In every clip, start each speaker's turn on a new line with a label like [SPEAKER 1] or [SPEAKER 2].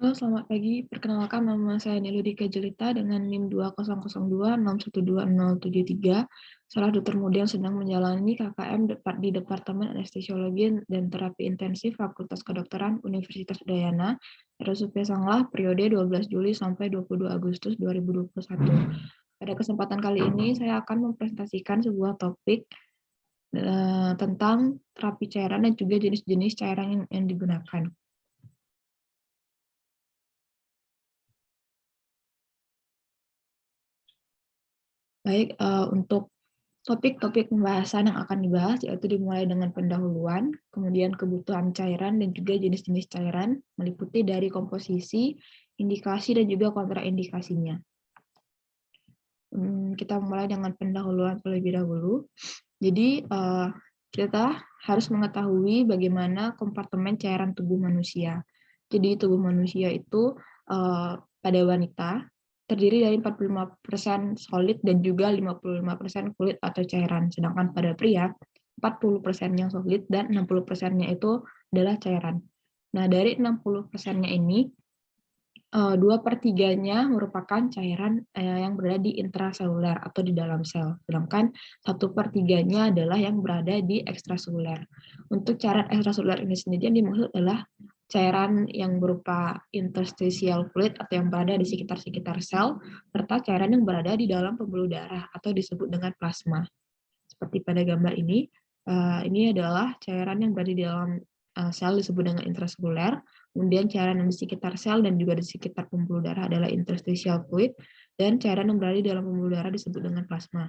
[SPEAKER 1] Halo, selamat pagi. Perkenalkan nama saya Niludika Jelita dengan NIM 200261261273, salah dokter muda yang sedang menjalani KKM di Departemen Anestesiologi dan Terapi Intensif Fakultas Kedokteran Universitas Udayana, RSUP Sanglah, periode 12 Juli sampai 22 Agustus 2021. Pada kesempatan kali ini, saya akan mempresentasikan sebuah topik tentang terapi cairan dan juga jenis-jenis cairan yang digunakan. Baik, untuk topik-topik pembahasan yang akan dibahas yaitu dimulai dengan pendahuluan, kemudian kebutuhan cairan dan juga jenis-jenis cairan, meliputi dari komposisi, indikasi, dan juga kontraindikasinya. Kita mulai dengan pendahuluan terlebih dahulu. Jadi, kita harus mengetahui bagaimana kompartemen cairan tubuh manusia. Jadi, tubuh manusia itu pada wanita terdiri dari 45% solid dan juga 55% kulit atau cairan. Sedangkan pada pria, 40% yang solid dan 60%-nya itu adalah cairan. Nah, dari 60%-nya ini, 2/3-nya merupakan cairan yang berada di intraseluler atau di dalam sel, sedangkan 1/3-nya adalah yang berada di ekstraseluler. Untuk cairan ekstraseluler ini sendiri yang dimaksud adalah cairan yang berupa interstitial fluid atau yang berada di sekitar sel, serta cairan yang berada di dalam pembuluh darah atau disebut dengan plasma. Seperti pada gambar ini adalah cairan yang berada di dalam sel disebut dengan intraseluler, kemudian cairan yang di sekitar sel dan juga di sekitar pembuluh darah adalah interstitial fluid, dan cairan yang berada di dalam pembuluh darah disebut dengan plasma.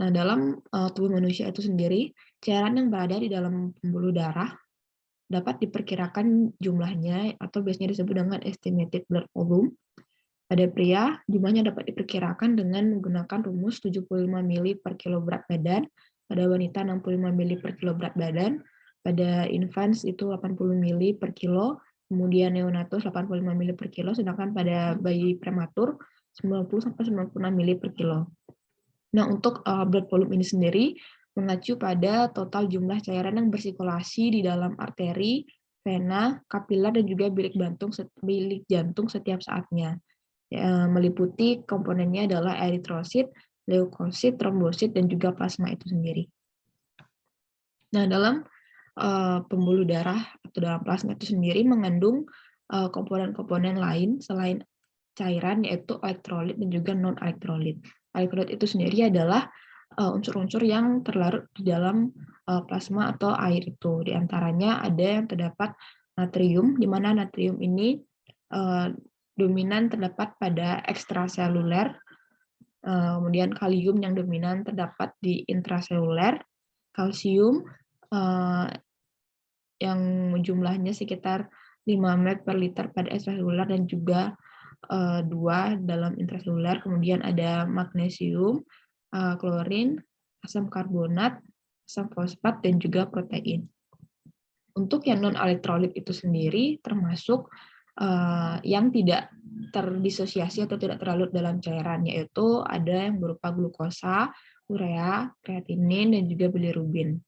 [SPEAKER 1] Nah, dalam tubuh manusia itu sendiri, cairan yang berada di dalam pembuluh darah dapat diperkirakan jumlahnya atau biasanya disebut dengan estimated blood volume. Pada pria, jumlahnya dapat diperkirakan dengan menggunakan rumus 75 mili per kilo berat badan, pada wanita 65 mili per kilo berat badan, pada infants itu 80 mili per kilo, kemudian neonatus 85 mili per kilo, sedangkan pada bayi prematur 90-96 mili per kilo. Nah, untuk blood volume ini sendiri mengacu pada total jumlah cairan yang bersirkulasi di dalam arteri, vena, kapiler, dan juga bilik jantung setiap saatnya. Meliputi komponennya adalah eritrosit, leukosit, trombosit, dan juga plasma itu sendiri. Nah, dalam pembuluh darah atau dalam plasma itu sendiri mengandung komponen-komponen lain selain cairan, yaitu elektrolit dan juga non-elektrolit. Elektrolit itu sendiri adalah unsur-unsur yang terlarut di dalam plasma atau air itu. Di antaranya ada yang terdapat natrium, di mana natrium ini dominan terdapat pada ekstraseluler, kemudian kalium yang dominan terdapat di intraseluler, kalsium yang jumlahnya sekitar 5 mg per liter pada ekstraseluler dan juga 2 dalam intraseluler, kemudian ada magnesium, klorin, asam karbonat, asam fosfat, dan juga protein. Untuk yang non-elektrolit itu sendiri termasuk yang tidak terdisosiasi atau tidak terlarut dalam cairan, yaitu ada yang berupa glukosa, urea, kreatinin, dan juga bilirubin.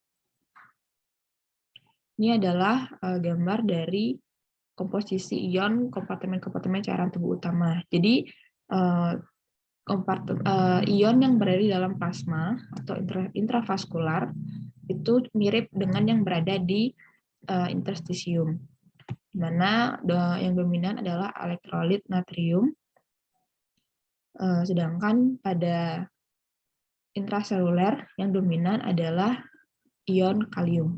[SPEAKER 1] Ini adalah gambar dari komposisi ion kompartemen-kompartemen cairan tubuh utama. Jadi ion yang berada di dalam plasma atau intravaskular itu mirip dengan yang berada di interstisium, di mana yang dominan adalah elektrolit natrium, sedangkan pada intraseluler yang dominan adalah ion kalium.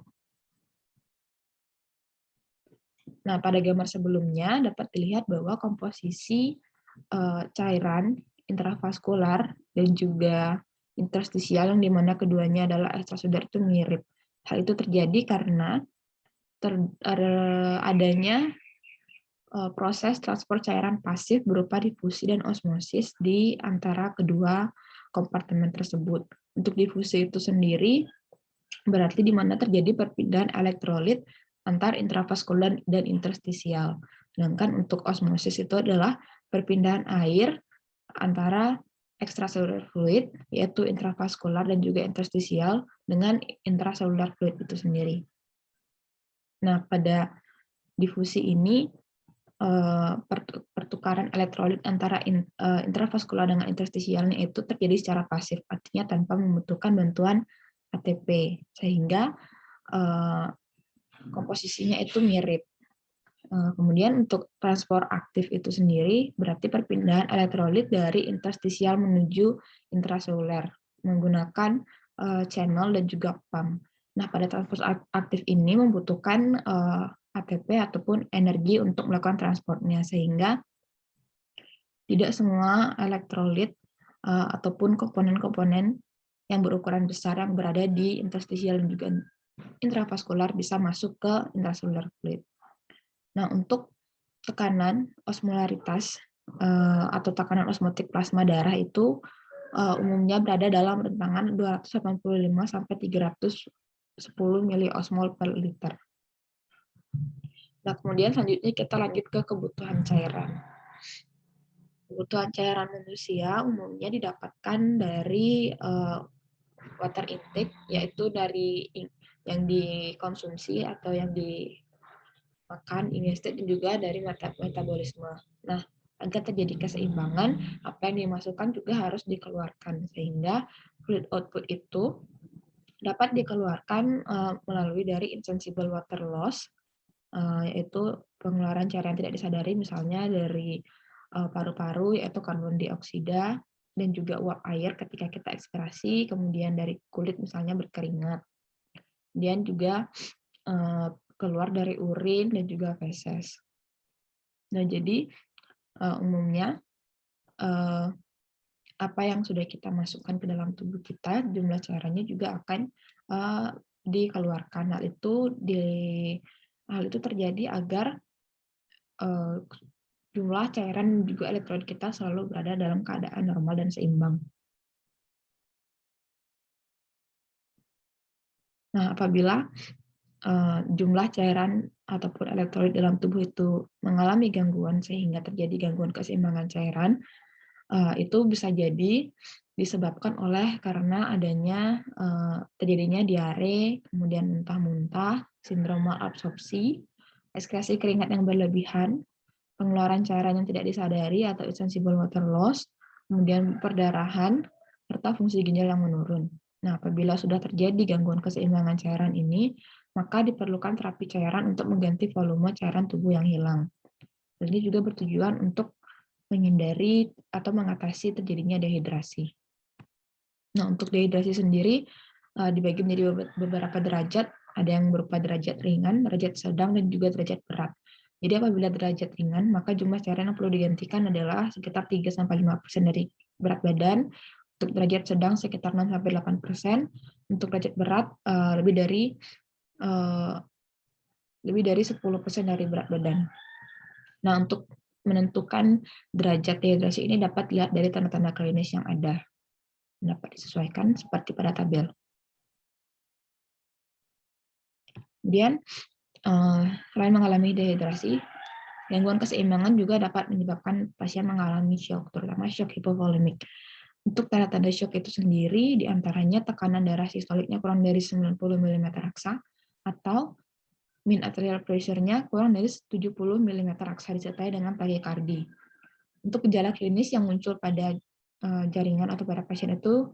[SPEAKER 1] Nah, pada gambar sebelumnya dapat dilihat bahwa komposisi cairan intravaskular dan juga interstisial yang dimana keduanya adalah ekstraseluler itu mirip. Hal itu terjadi karena adanya proses transport cairan pasif berupa difusi dan osmosis di antara kedua kompartemen tersebut. Untuk difusi itu sendiri berarti di mana terjadi perpindahan elektrolit antar intravaskular dan interstisial. Sedangkan untuk osmosis itu adalah perpindahan air antara extracellular fluid, yaitu intravaskular dan juga interstisial, dengan intracellular fluid itu sendiri. Nah, pada difusi ini pertukaran elektrolit antara intravaskular dengan interstisialnya itu terjadi secara pasif, artinya tanpa membutuhkan bantuan ATP, sehingga komposisinya itu mirip. Kemudian untuk transport aktif itu sendiri berarti perpindahan elektrolit dari interstisial menuju intraseluler menggunakan channel dan juga pump. Nah, pada transport aktif ini membutuhkan ATP ataupun energi untuk melakukan transportnya, sehingga tidak semua elektrolit ataupun komponen-komponen yang berukuran besar yang berada di interstisial dan juga intravaskular bisa masuk ke intraseluler fluid. Nah, untuk tekanan osmolaritas atau tekanan osmotik plasma darah itu umumnya berada dalam rentangan 285 sampai 310 miliosmol per liter. Nah, kemudian selanjutnya kita lanjut ke kebutuhan cairan. Kebutuhan cairan manusia umumnya didapatkan dari water intake, yaitu dari yang dikonsumsi atau yang dimakan, ingested, dan juga dari metabolisme. Nah, agar terjadi keseimbangan, apa yang dimasukkan juga harus dikeluarkan, sehingga fluid output itu dapat dikeluarkan melalui dari insensible water loss, yaitu pengeluaran cairan yang tidak disadari, misalnya dari paru-paru, yaitu karbon dioksida, dan juga uap air ketika kita ekspirasi, kemudian dari kulit misalnya berkeringat. Kemudian juga keluar dari urin dan juga feses. Nah, jadi umumnya apa yang sudah kita masukkan ke dalam tubuh kita, jumlah cairannya juga akan dikeluarkan. Hal itu terjadi agar jumlah cairan dan juga elektrolit kita selalu berada dalam keadaan normal dan seimbang. Nah, apabila jumlah cairan ataupun elektrolit dalam tubuh itu mengalami gangguan sehingga terjadi gangguan keseimbangan cairan, itu bisa jadi disebabkan karena adanya terjadinya diare, kemudian muntah-muntah, sindrom malabsorpsi, ekskresi keringat yang berlebihan, pengeluaran cairan yang tidak disadari atau insensible water loss, kemudian perdarahan, serta fungsi ginjal yang menurun. Nah, apabila sudah terjadi gangguan keseimbangan cairan ini, maka diperlukan terapi cairan untuk mengganti volume cairan tubuh yang hilang. Ini juga bertujuan untuk menghindari atau mengatasi terjadinya dehidrasi. Nah, untuk dehidrasi sendiri dibagi menjadi beberapa derajat, ada yang berupa derajat ringan, derajat sedang, dan juga derajat berat. Jadi apabila derajat ringan, maka jumlah cairan yang perlu digantikan adalah sekitar 3-5% dari berat badan, untuk derajat sedang sekitar 6-8%, untuk derajat berat lebih dari 10% dari berat badan. Nah, untuk menentukan derajat dehidrasi ini dapat dilihat dari tanda-tanda klinis yang ada. Dapat disesuaikan seperti pada tabel. Kemudian, selain mengalami dehidrasi, gangguan keseimbangan juga dapat menyebabkan pasien mengalami shock, terutama shock hipovolemik. Untuk tanda-tanda shock itu sendiri, diantaranya tekanan darah sistoliknya kurang dari 90 mm raksa, atau mean arterial pressure-nya kurang dari 70 mm raksa disertai dengan takikardi. Untuk gejala klinis yang muncul pada jaringan atau pada pasien itu,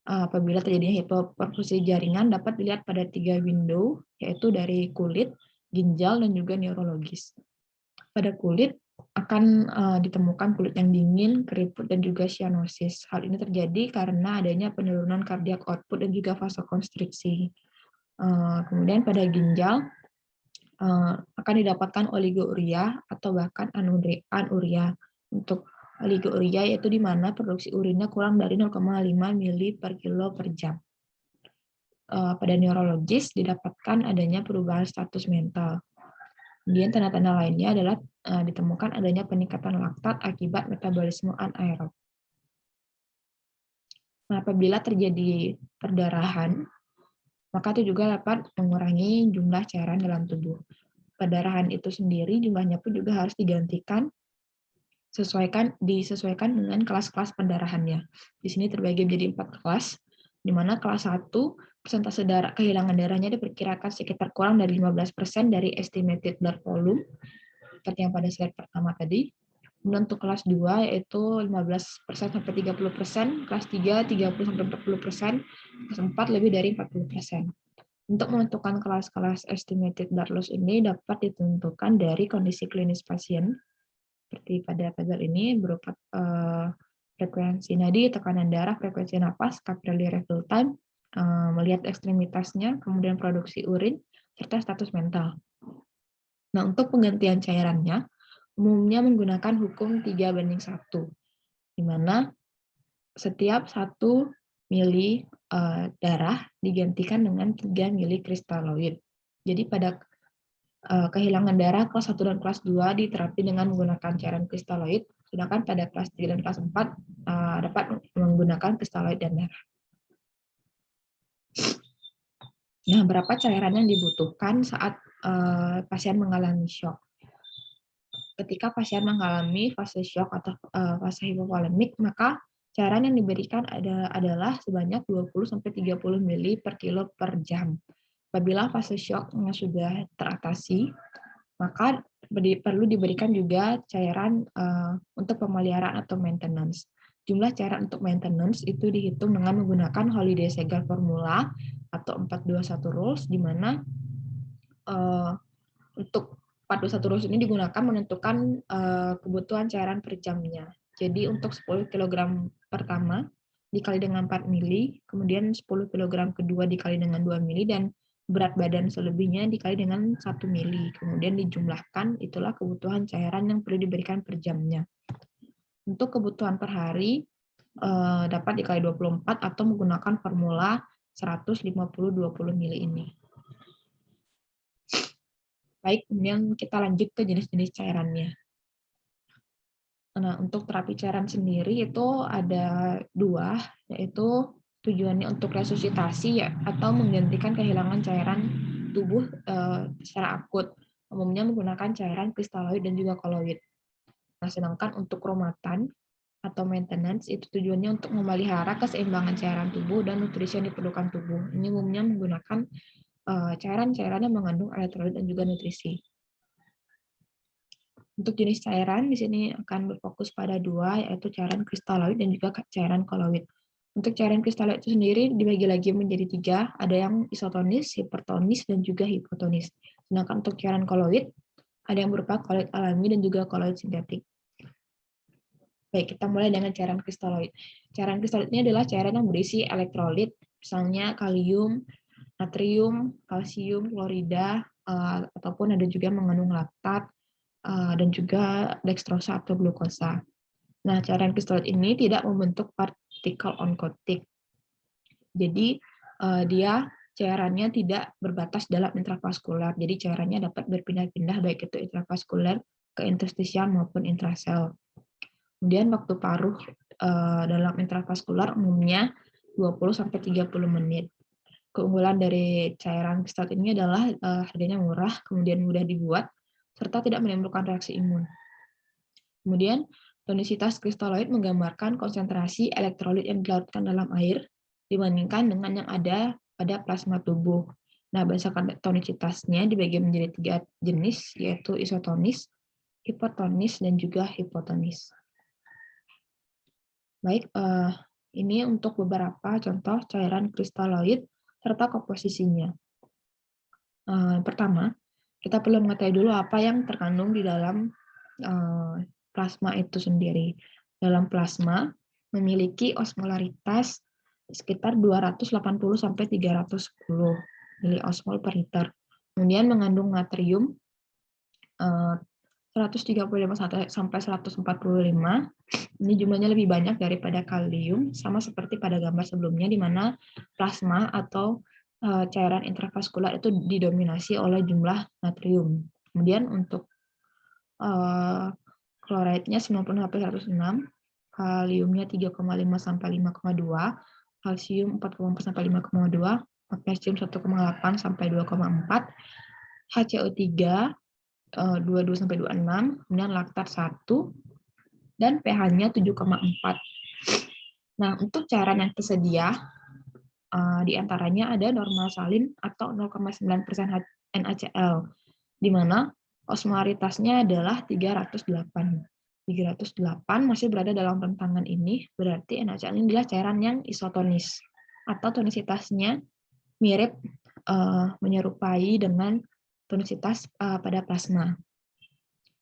[SPEAKER 1] apabila terjadinya hipoperfusi jaringan dapat dilihat pada 3 window, yaitu dari kulit, ginjal, dan juga neurologis. Pada kulit akan ditemukan kulit yang dingin, keriput, dan juga cyanosis. Hal ini terjadi karena adanya penurunan cardiac output dan juga vasokonstriksi. Kemudian pada ginjal akan didapatkan oligouria atau bahkan anuria. Untuk oligouria yaitu di mana produksi urinnya kurang dari 0,5 mili per kilo per jam. Pada neurologis didapatkan adanya perubahan status mental. Kemudian tanda-tanda lainnya adalah ditemukan adanya peningkatan laktat akibat metabolisme anaerob. Nah, apabila terjadi perdarahan, maka itu juga dapat mengurangi jumlah cairan dalam tubuh. Perdarahan itu sendiri jumlahnya pun juga harus disesuaikan dengan kelas-kelas perdarahannya. Di sini terbagi menjadi 4 kelas, di mana kelas 1 persentase kehilangan darahnya diperkirakan sekitar kurang dari 15% dari estimated blood volume. seperti yang pada slide pertama tadi. Kemudian untuk kelas 2 yaitu 15% sampai 30%, kelas 3 30 sampai 40%, kelas 4 lebih dari 40%. Untuk menentukan kelas-kelas estimated blood loss ini dapat ditentukan dari kondisi klinis pasien, seperti pada tabel ini berupa frekuensi nadi, tekanan darah, frekuensi napas, capillary refill time, melihat ekstremitasnya, kemudian produksi urin, serta status mental. Nah, untuk penggantian cairannya, umumnya menggunakan hukum 3:1, di mana setiap 1 mili darah digantikan dengan 3 mili kristaloid. Jadi pada kehilangan darah kelas 1 dan kelas 2 diterapi dengan menggunakan cairan kristaloid, sedangkan pada kelas 3 dan kelas 4 dapat menggunakan kristaloid dan darah. Nah, berapa cairan yang dibutuhkan saat pasien mengalami shock? Ketika pasien mengalami fase shock atau fase hipovolemik, maka cairan yang diberikan adalah sebanyak 20-30 ml per kilo per jam. Apabila fase shock-nya sudah teratasi, maka perlu diberikan juga cairan untuk pemeliharaan atau maintenance. Jumlah cairan untuk maintenance itu dihitung dengan menggunakan Holiday Segal formula atau 421 rules, di mana untuk 421 rules ini digunakan menentukan kebutuhan cairan per jamnya. Jadi untuk 10 kg pertama dikali dengan 4 mili, kemudian 10 kg kedua dikali dengan 2 mili, dan berat badan selebihnya dikali dengan 1 mili. Kemudian dijumlahkan, itulah kebutuhan cairan yang perlu diberikan per jamnya. Untuk kebutuhan per hari dapat dikali 24 atau menggunakan formula 150-20 mili ini. Baik, kemudian kita lanjut ke jenis-jenis cairannya. Nah, untuk terapi cairan sendiri itu ada 2, yaitu tujuannya untuk resusitasi ya, atau menggantikan kehilangan cairan tubuh secara akut. Umumnya menggunakan cairan kristaloid dan juga koloid. Nah, sedangkan untuk romatan atau maintenance itu tujuannya untuk memelihara keseimbangan cairan tubuh dan nutrisi yang diperlukan tubuh. Ini umumnya menggunakan cairan-cairan yang mengandung elektrolit dan juga nutrisi. Untuk jenis cairan di sini akan berfokus pada 2, yaitu cairan kristaloid dan juga cairan koloid. Untuk cairan kristaloid itu sendiri dibagi lagi menjadi 3, ada yang isotonis, hipertonis, dan juga hipotonis. Sedangkan untuk cairan koloid ada yang berupa koloid alami dan juga koloid sintetik. Baik, kita mulai dengan cairan kristaloid. Cairan kristaloid ini adalah cairan yang berisi elektrolit, misalnya kalium, natrium, kalsium, klorida, ataupun ada juga mengandung laktat, dan juga dextrosa atau glukosa. Nah, cairan kristaloid ini tidak membentuk partikel onkotik. Jadi, dia cairannya tidak berbatas dalam intravaskular. Jadi, cairannya dapat berpindah-pindah baik itu intravaskular ke interstisial maupun intrasel. Kemudian waktu paruh dalam intravaskular umumnya 20-30 menit. Keunggulan dari cairan kristaloid ini adalah harganya murah, kemudian mudah dibuat, serta tidak menimbulkan reaksi imun. Kemudian, tonisitas kristaloid menggambarkan konsentrasi elektrolit yang dilarutkan dalam air dibandingkan dengan yang ada pada plasma tubuh. Nah, berdasarkan tonisitasnya dibagi menjadi 3 jenis, yaitu isotonis, hipertonis, dan juga hipotonis. Baik, ini untuk beberapa contoh cairan kristaloid serta komposisinya. Pertama, kita perlu mengetahui dulu apa yang terkandung di dalam plasma itu sendiri. Dalam plasma memiliki osmolaritas sekitar 280 sampai 310 miliosmol per liter. Kemudian mengandung natrium 135 sampai 145. Ini jumlahnya lebih banyak daripada kalium, sama seperti pada gambar sebelumnya di mana plasma atau cairan intravaskular itu didominasi oleh jumlah natrium. Kemudian untuk kloridnya 90 sampai 106, kaliumnya 3,5 sampai 5,2, kalsium 4,4 sampai 5,2, magnesium 1,8 sampai 2,4, HCO3 22 sampai 26, kemudian laktat 1, dan pH-nya 7,4. Nah, untuk cairan yang tersedia, di antaranya ada normal salin atau 0,9% NaCl, di mana osmolaritasnya adalah 308. 308 masih berada dalam rentangan ini, berarti NaCl ini adalah cairan yang isotonis atau tonisitasnya mirip menyerupai dengan tonisitas pada plasma.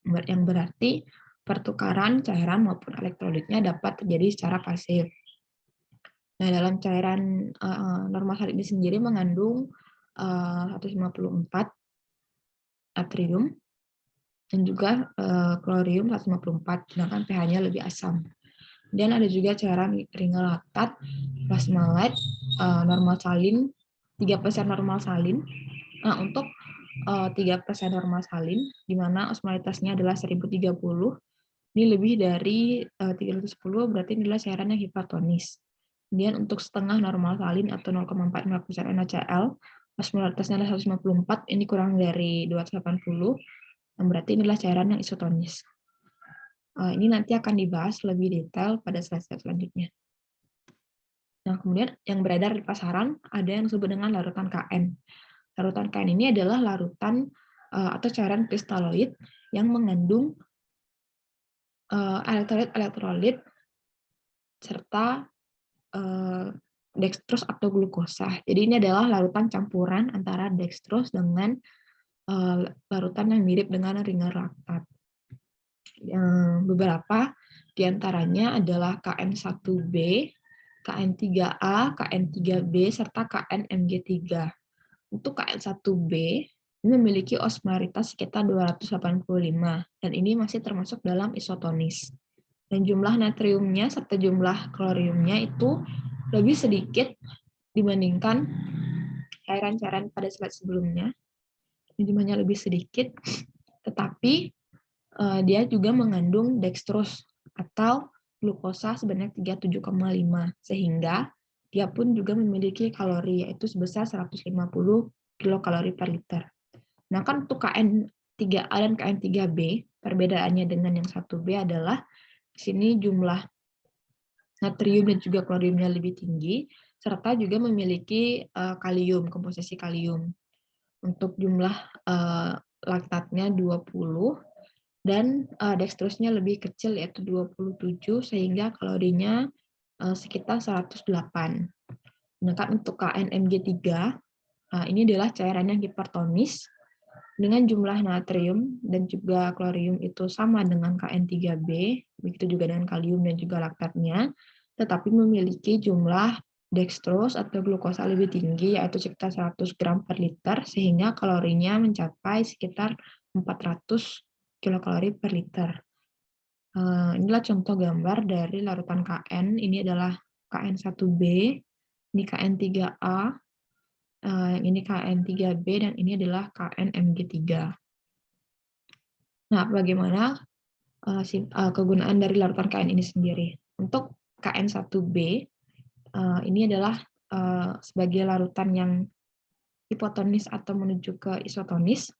[SPEAKER 1] Yang berarti pertukaran cairan maupun elektrolitnya dapat terjadi secara pasif. Nah, dalam cairan normal salin ini sendiri mengandung 154 natrium dan juga klorium 154, sedangkan pH-nya lebih asam. Dan ada juga cairan ringan laktat, plasma light, normal salin, 3% normal salin. Nah, untuk 3% normal salin, di mana osmolaritasnya adalah 1030, ini lebih dari 310, berarti ini adalah cairan yang hipertonis. Kemudian untuk setengah normal salin atau 0,45% NaCl, osmolaritasnya adalah 154, ini kurang dari 280, berarti inilah cairan yang isotonis. Ini nanti akan dibahas lebih detail pada slide-slide selanjutnya. Nah, kemudian yang beredar di pasaran ada yang disebut dengan larutan KN. Larutan KN ini adalah larutan atau cairan kristaloid yang mengandung elektrolit serta dextrose atau glukosa. Jadi ini adalah larutan campuran antara dextrose dengan larutan yang mirip dengan ringan laktat. Beberapa diantaranya adalah KN1B, KN3A, KN3B, serta KNMG3. Untuk KN1B, ini memiliki osmolaritas sekitar 285, dan ini masih termasuk dalam isotonis. Dan jumlah natriumnya serta jumlah kloriumnya itu lebih sedikit dibandingkan cairan-cairan pada slide sebelumnya. Jumlahnya lebih sedikit, tetapi dia juga mengandung dextrose atau glukosa sebanyak 37,5, sehingga dia pun juga memiliki kalori, yaitu sebesar 150 kilokalori per liter. Nah, kan untuk KN3A dan KN3B, perbedaannya dengan yang 1B adalah di sini jumlah natrium dan juga kloriumnya lebih tinggi, serta juga memiliki kalium, komposisi kalium. Untuk jumlah laktatnya 20, dan dextrose-nya lebih kecil, yaitu 27, sehingga kalorinya sekitar 108. Sedangkan untuk KNMG3, ini adalah cairan yang hipertonis, dengan jumlah natrium dan juga klorium itu sama dengan KN3B, begitu juga dengan kalium dan juga laktatnya, tetapi memiliki jumlah dextrose atau glukosa lebih tinggi, yaitu sekitar 100 gram per liter, sehingga kalorinya mencapai sekitar 400 kilokalori per liter. Inilah contoh gambar dari larutan KN, ini adalah KN1B, ini KN3A, yang ini KN3B, dan ini adalah KNMG3. Nah, bagaimana kegunaan dari larutan KN ini sendiri? Untuk KN1B, ini adalah sebagai larutan yang hipotonis atau menuju ke isotonis,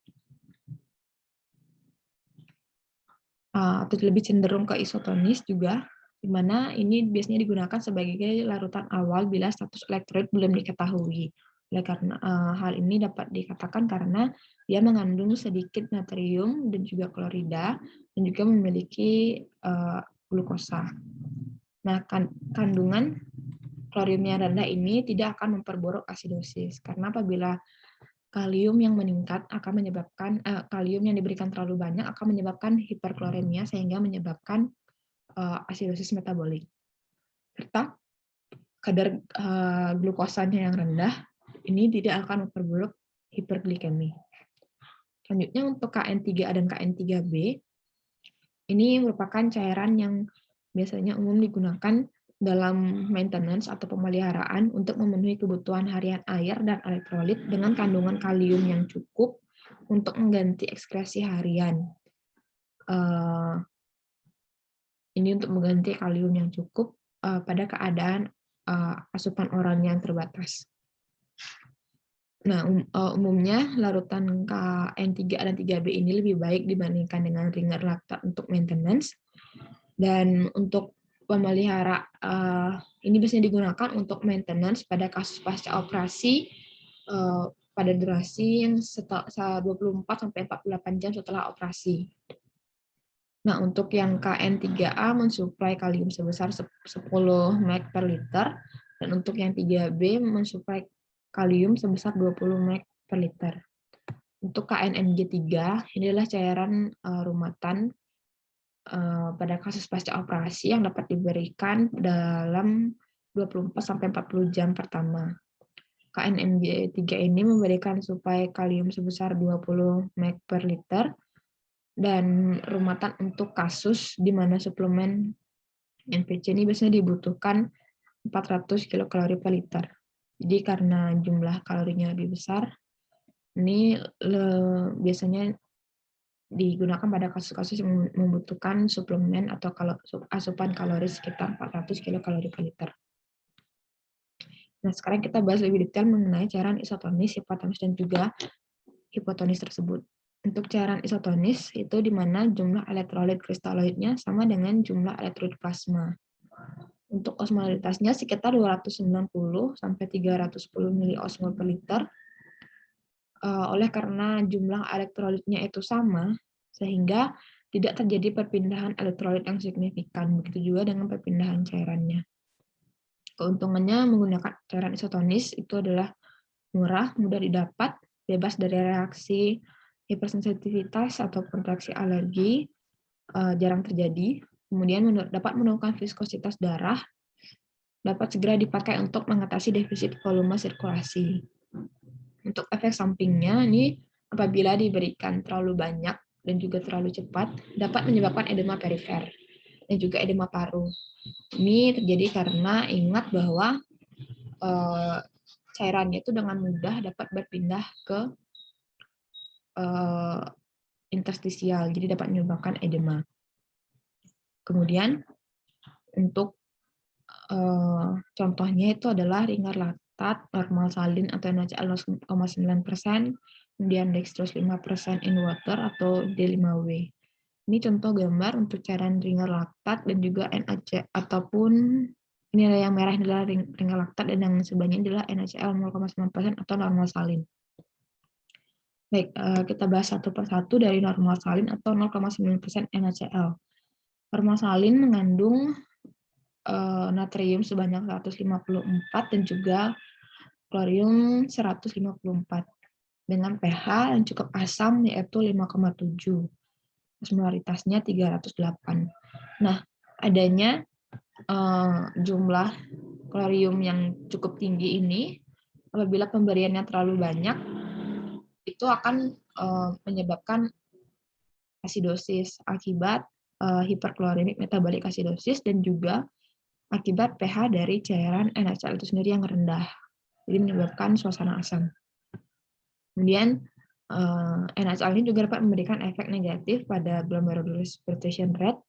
[SPEAKER 1] atau lebih cenderung ke isotonis juga, di mana ini biasanya digunakan sebagai larutan awal bila status elektrolit belum diketahui. Oleh karena hal ini dapat dikatakan karena dia mengandung sedikit natrium dan juga klorida, dan juga memiliki glukosa. Nah, kandungan kloriumnya rendah ini tidak akan memperburuk asidosis, karena apabila kalium yang meningkat akan menyebabkan kalium yang diberikan terlalu banyak akan menyebabkan hiperkloremia, sehingga menyebabkan asidosis metabolik. Serta kadar glukosanya yang rendah ini tidak akan memperburuk hiperglikemi. Selanjutnya untuk KN3A dan KN3B, ini merupakan cairan yang biasanya umum digunakan dalam maintenance atau pemeliharaan untuk memenuhi kebutuhan harian air dan elektrolit dengan kandungan kalium yang cukup untuk mengganti ekskresi harian. Ini untuk mengganti kalium yang cukup pada keadaan asupan oralnya yang terbatas. Nah, umumnya larutan KN3A dan 3B ini lebih baik dibandingkan dengan ringan laktat untuk maintenance. Dan untuk pemelihara ini biasanya digunakan untuk maintenance pada kasus pasca operasi pada durasi yang 24-48 jam setelah operasi. Nah, untuk yang KN3A mensuplai kalium sebesar 10 mg per liter, dan untuk yang 3B mensuplai kalium sebesar 20 mg per liter. Untuk KNMG3, ini adalah cairan rumatan pada kasus pasca operasi yang dapat diberikan dalam 24-40 jam pertama. KNMG3 ini memberikan suplai kalium sebesar 20 mg per liter, dan rumatan untuk kasus di mana suplemen NPC ini biasanya dibutuhkan 400 kilokalori per liter. Jadi karena jumlah kalorinya lebih besar, ini biasanya digunakan pada kasus-kasus yang membutuhkan suplemen atau asupan kalori sekitar 400 kilokalori per liter. Nah, sekarang kita bahas lebih detail mengenai cairan isotonis, hipotonis, dan juga hipotonis tersebut. Untuk cairan isotonis itu di mana jumlah elektrolit kristaloidnya sama dengan jumlah elektrolit plasma. Untuk osmolaritasnya sekitar 290 sampai 310 miliosmol per liter. Oleh karena jumlah elektrolitnya itu sama, sehingga tidak terjadi perpindahan elektrolit yang signifikan. Begitu juga dengan perpindahan cairannya. Keuntungannya menggunakan cairan isotonis itu adalah murah, mudah didapat, bebas dari reaksi hipersensitivitas ataupun reaksi alergi, jarang terjadi. Kemudian dapat menurunkan viskositas darah, dapat segera dipakai untuk mengatasi defisit volume sirkulasi. Untuk efek sampingnya, ini apabila diberikan terlalu banyak dan juga terlalu cepat, dapat menyebabkan edema perifer dan juga edema paru. Ini terjadi karena ingat bahwa cairannya itu dengan mudah dapat berpindah ke interstisial, jadi dapat menyebabkan edema. Kemudian untuk contohnya itu adalah ringar laktat, normal salin atau NaCl 0,9%, kemudian dextrose 5% in water atau D5W. Ini contoh gambar untuk cairan ringar laktat dan juga NaC ataupun ini adalah yang merah adalah ringar laktat dan yang sebelahnya adalah NaCl 0,9% atau normal salin. Baik, kita bahas satu persatu dari normal salin atau 0,9% NaCl. Normal salin mengandung natrium sebanyak 154 dan juga klorium 154 dengan pH yang cukup asam yaitu 5,7. Osmolaritasnya 308. Nah, adanya jumlah klorium yang cukup tinggi ini apabila pemberiannya terlalu banyak itu akan menyebabkan asidosis akibat hiperklorimik metabolic asidosis dan juga akibat pH dari cairan NaCl itu sendiri yang rendah. Jadi menyebabkan suasana asam. Kemudian NaCl ini juga dapat memberikan efek negatif pada glomerular filtration rate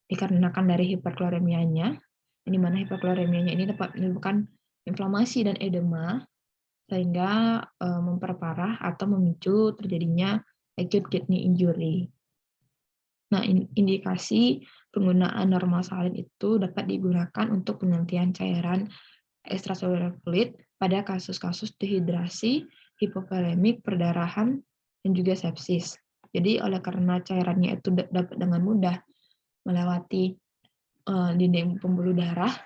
[SPEAKER 1] dikarenakan dari hiperkloremianya, di mana hiperkloremianya ini dapat menyebabkan inflamasi dan edema sehingga memperparah atau memicu terjadinya acute kidney injury. Nah, indikasi penggunaan normal salin itu dapat digunakan untuk penggantian cairan ekstraseluler fluid pada kasus-kasus dehidrasi, hipovolemik, perdarahan, dan juga sepsis. Jadi, oleh karena cairannya itu dapat dengan mudah melewati dinding pembuluh darah,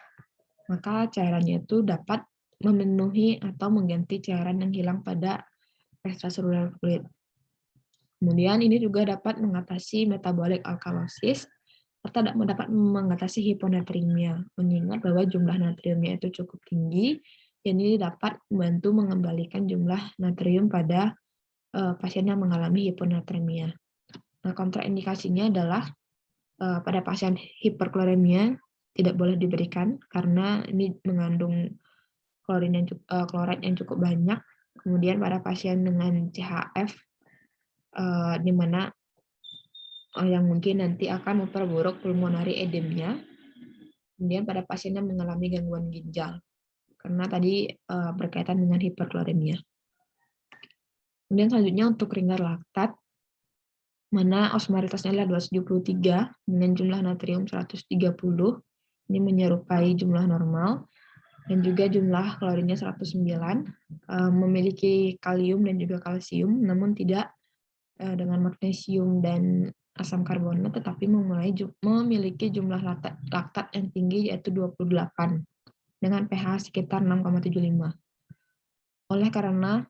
[SPEAKER 1] maka cairannya itu dapat memenuhi atau mengganti cairan yang hilang pada ekstraseluler fluid. Kemudian ini juga dapat mengatasi metabolic alkalosis serta dapat mengatasi hiponatremia, mengingat bahwa jumlah natriumnya itu cukup tinggi, dan ini dapat membantu mengembalikan jumlah natrium pada pasien yang mengalami hiponatremia. Nah, kontraindikasinya adalah pada pasien hiperkloremia tidak boleh diberikan karena ini mengandung klorid yang cukup banyak. Kemudian pada pasien dengan CHF di mana yang mungkin nanti akan memperburuk pulmonary edemnya. Kemudian pada pasien yang mengalami gangguan ginjal, karena tadi berkaitan dengan hiperkloremia. Kemudian selanjutnya untuk ringar laktat, mana osmolaritasnya adalah 273 dengan jumlah natrium 130, ini menyerupai jumlah normal. dan juga jumlah kalorinya 109, memiliki kalium dan juga kalsium, namun tidak dengan magnesium dan asam karbonat, tetapi memiliki jumlah laktat yang tinggi, yaitu 28, dengan pH sekitar 6,75. Oleh karena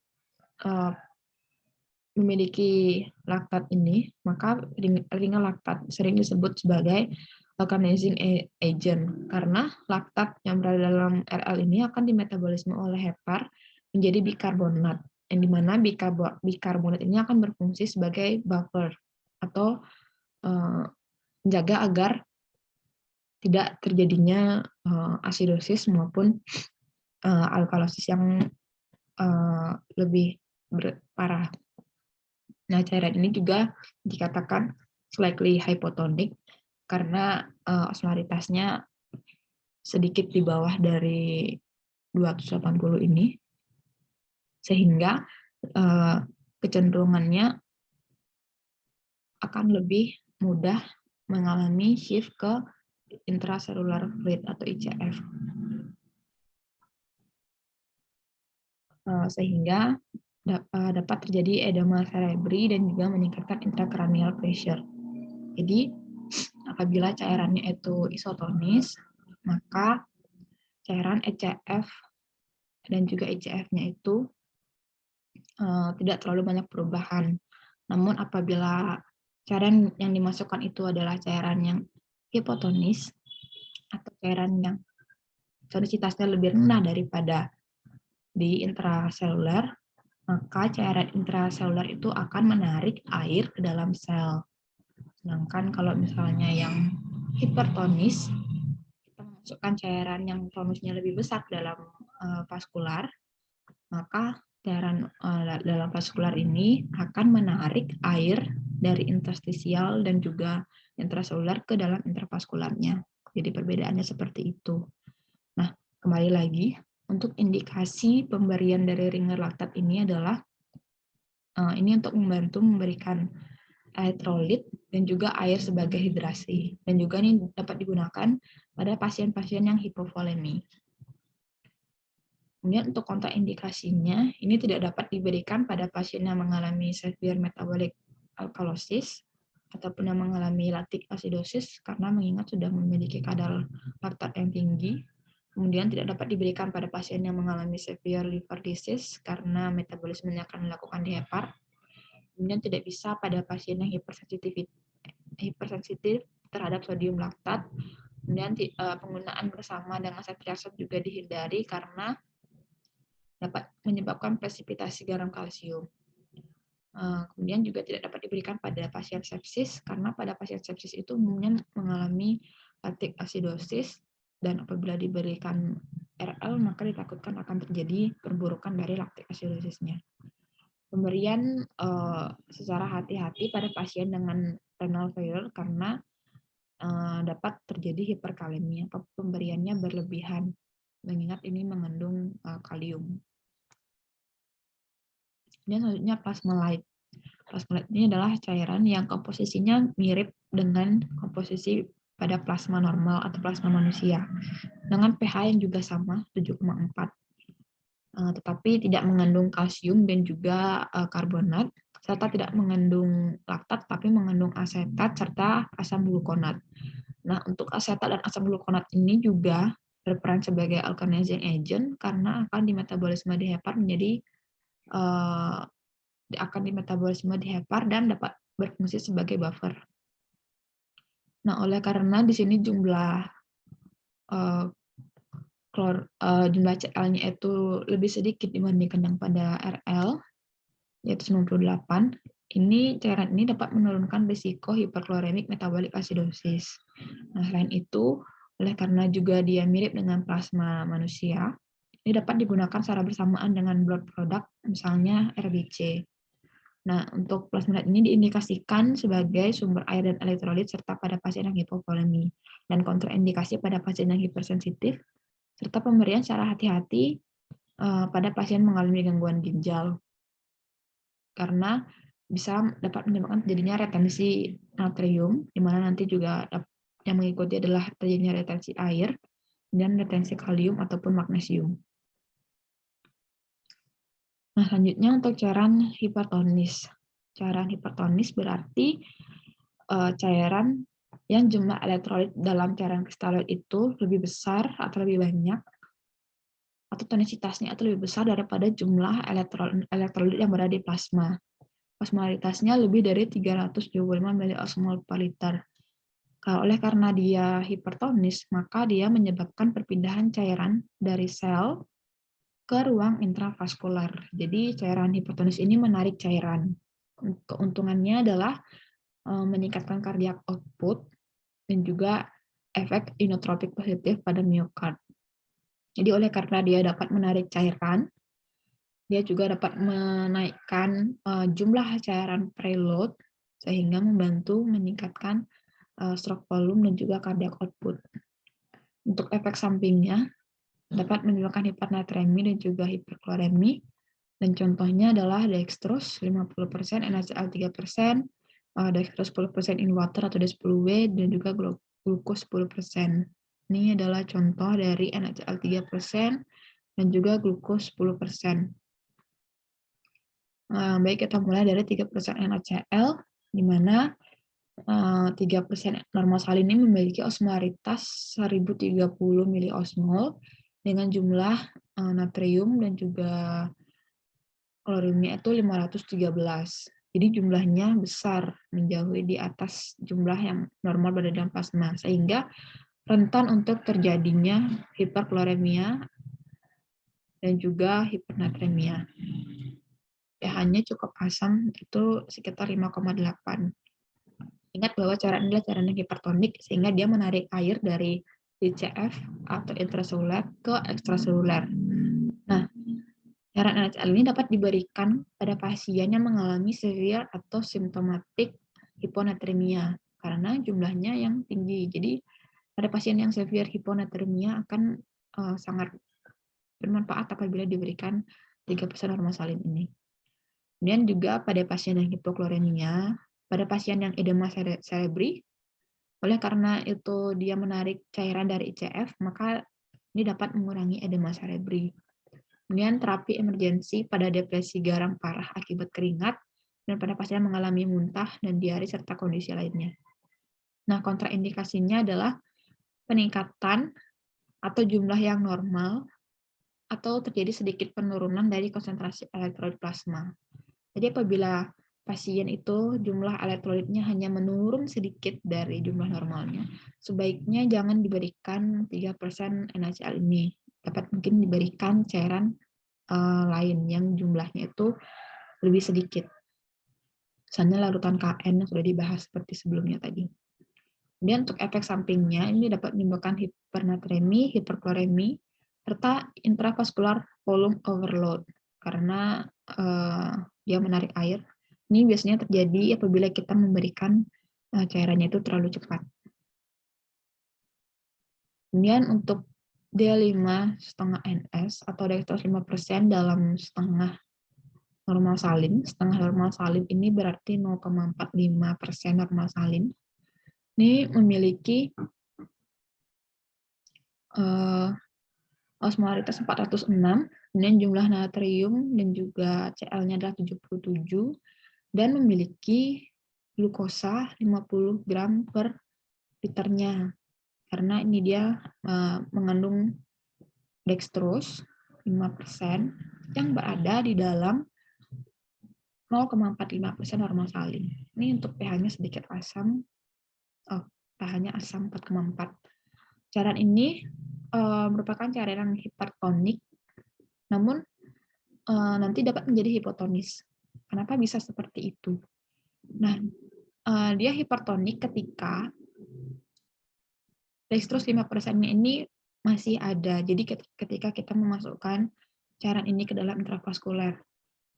[SPEAKER 1] memiliki laktat ini, maka ringan laktat sering disebut sebagai alkalizing agent, karena laktat yang berada dalam RL ini akan dimetabolisme oleh hepar menjadi bikarbonat, yang dimana bikarbonat ini akan berfungsi sebagai buffer atau menjaga agar tidak terjadinya asidosis maupun alkalosis yang lebih parah. Nah, cairan ini juga dikatakan slightly hypotonic karena osmolaritasnya sedikit di bawah dari 280 ini, sehingga kecenderungannya akan lebih mudah mengalami shift ke intracellular fluid atau ICF. Sehingga dapat terjadi edema cerebri dan juga meningkatkan intracranial pressure. Jadi, apabila cairannya itu isotonis, maka cairan ECF dan juga ICF-nya itu tidak terlalu banyak perubahan. Namun apabila cairan yang dimasukkan itu adalah cairan yang hipotonis atau cairan yang tonisitasnya lebih rendah daripada di intraseluler, maka cairan intraseluler itu akan menarik air ke dalam sel. Sedangkan kalau misalnya yang hipertonis, kita memasukkan cairan yang tonusnya lebih besar dalam vaskular, maka cairan dalam vaskular ini akan menarik air dari interstisial dan juga intraseluler ke dalam intravaskularnya. Jadi perbedaannya seperti itu. Nah, kembali lagi, untuk indikasi pemberian dari ringer laktat ini adalah ini untuk membantu memberikan elektrolit dan juga air sebagai hidrasi. Dan juga ini dapat digunakan pada pasien-pasien yang hipovolemi. Kemudian untuk kontraindikasinya, ini tidak dapat diberikan pada pasien yang mengalami severe metabolic alkalosis ataupun yang mengalami lactic acidosis karena mengingat sudah memiliki kadar laktat yang tinggi. Kemudian tidak dapat diberikan pada pasien yang mengalami severe liver disease karena metabolismenya akan dilakukan di hepar. Kemudian tidak bisa pada pasien yang hipersensitif terhadap sodium laktat. Kemudian penggunaan bersama dengan cetirizine juga dihindari karena dapat menyebabkan presipitasi garam kalsium. Kemudian juga tidak dapat diberikan pada pasien sepsis karena pada pasien sepsis itu umumnya mengalami lactic acidosis dan apabila diberikan RL maka ditakutkan akan terjadi perburukan dari lactic acidosisnya. Pemberian secara hati-hati pada pasien dengan renal failure karena dapat terjadi hiperkalemia. Pemberiannya berlebihan mengingat ini mengandung kalium. Dan selanjutnya plasmalyte. Plasmalyte ini adalah cairan yang komposisinya mirip dengan komposisi pada plasma normal atau plasma manusia dengan pH yang juga sama 7,4. Tetapi tidak mengandung kalsium dan juga karbonat serta tidak mengandung laktat tapi mengandung asetat serta asam glukonat. Nah, untuk asetat dan asam glukonat ini juga berperan sebagai alkalizing agent karena akan dimetabolisme di hepar menjadi dan dapat berfungsi sebagai buffer. Nah, oleh karena di sini jumlah jumlah CL-nya itu lebih sedikit dibandingkan yang pada RL, yaitu 98, cairan ini dapat menurunkan risiko hiperkloremik metabolic acidosis. Nah, selain itu, oleh karena juga dia mirip dengan plasma manusia, ini dapat digunakan secara bersamaan dengan blood product, misalnya RBC. Nah, untuk plasmalyte ini diindikasikan sebagai sumber air dan elektrolit serta pada pasien yang hipovolemi dan kontraindikasi pada pasien yang hipersensitif serta pemberian secara hati-hati pada pasien mengalami gangguan ginjal karena dapat menyebabkan terjadinya retensi natrium di mana nanti juga yang mengikuti adalah terjadinya retensi air dan retensi kalium ataupun magnesium. Nah, selanjutnya untuk cairan hipertonis. Cairan hipertonis berarti cairan yang jumlah elektrolit dalam cairan kristaloid itu lebih besar atau lebih banyak, atau tonisitasnya itu lebih besar daripada jumlah elektrolit yang berada di plasma. Osmolitasnya lebih dari 375 miliosmol per liter. Oleh karena dia hipertonis, maka dia menyebabkan perpindahan cairan dari sel ke ruang intravaskular. Jadi cairan hipertonis ini menarik cairan. Keuntungannya adalah meningkatkan cardiac output dan juga efek inotropik positif pada miokard. Jadi oleh karena dia dapat menarik cairan, dia juga dapat menaikkan jumlah cairan preload sehingga membantu meningkatkan stroke volume dan juga cardiac output. Untuk efek sampingnya dapat menyebabkan hipernatremi dan juga hiperkloremi, dan contohnya adalah dextrose 50%, NaCl 3%, dextrose 10% in water atau D10W, dan juga glukos 10%. Ini adalah contoh dari NaCl 3% dan juga glukos 10%. Baik, kita mulai dari 3% NaCl, di mana 3% normal salin ini memiliki osmolaritas 1030 miliosmol dengan jumlah natrium dan juga klorumnya itu 513. Jadi jumlahnya besar, menjauhi di atas jumlah yang normal berada dalam plasma, sehingga rentan untuk terjadinya hiperkloremia dan juga hipernatremia. pH-nya cukup asam, itu sekitar 5,8. Ingat bahwa cairan ini adalah cairan yang hipertonik, sehingga dia menarik air dari ICF atau intraseluler ke ekstraseluler. Nah, cairan NaCl ini dapat diberikan pada pasien yang mengalami severe atau simptomatik hiponatremia karena jumlahnya yang tinggi. Jadi pada pasien yang severe hiponatremia akan sangat bermanfaat apabila diberikan 3% normal salin ini. Kemudian juga pada pasien yang hipokloremia, pada pasien yang edema cerebri, oleh karena itu dia menarik cairan dari ICF, maka ini dapat mengurangi edema cerebri. Kemudian terapi emergensi pada depresi garam parah akibat keringat, dan pada pasien yang mengalami muntah dan diare serta kondisi lainnya. Nah, kontraindikasinya adalah peningkatan atau jumlah yang normal atau terjadi sedikit penurunan dari konsentrasi elektrolit plasma. Jadi apabila pasien itu jumlah elektrolitnya hanya menurun sedikit dari jumlah normalnya, sebaiknya jangan diberikan 3% NaCl ini. Dapat mungkin diberikan cairan lain yang jumlahnya itu lebih sedikit. Misalnya larutan KN yang sudah dibahas seperti sebelumnya tadi. Kemudian untuk efek sampingnya, ini dapat menimbulkan hipernatremi, hiperkloremi, serta intravascular volume overload, karena dia menarik air. Ini biasanya terjadi apabila kita memberikan cairannya itu terlalu cepat. Kemudian untuk D5,5 NS atau dextrose 5% dalam setengah normal salin. Setengah normal salin ini berarti 0,45% normal salin. Ini memiliki osmolaritas 406, kemudian jumlah natrium dan juga Cl-nya adalah 77, dan memiliki glukosa 50 gram per liternya. Karena ini dia mengandung dextrose 5% yang berada di dalam 0,45% normal salin. Ini untuk pH-nya sedikit asam. pH-nya asam 4,4. Cairan ini merupakan cairan hipertonik, namun nanti dapat menjadi hipotonis. Kenapa bisa seperti itu? Nah, dia hipertonik ketika dextrose 5%-nya ini masih ada. Jadi ketika kita memasukkan cairan ini ke dalam intravaskuler,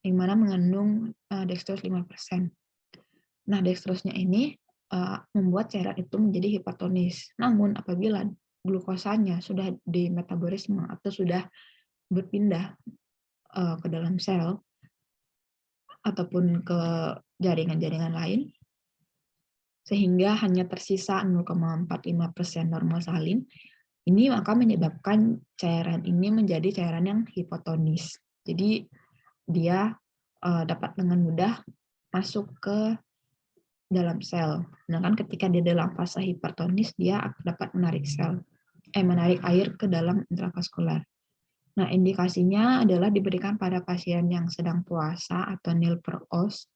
[SPEAKER 1] yang mana mengandung dextrose 5%. Nah, dextrose-nya ini membuat cairan itu menjadi hipertonis. Namun apabila glukosanya sudah dimetabolisme atau sudah berpindah ke dalam sel ataupun ke jaringan-jaringan lain, sehingga hanya tersisa 0,45% normal salin, Ini maka menyebabkan cairan ini menjadi cairan yang hipotonis. Jadi dia dapat dengan mudah masuk ke dalam sel. Sedangkan ketika dia dalam fase hipertonis, dia dapat menarik air ke dalam intravaskular. Nah, indikasinya adalah diberikan pada pasien yang sedang puasa atau nil per os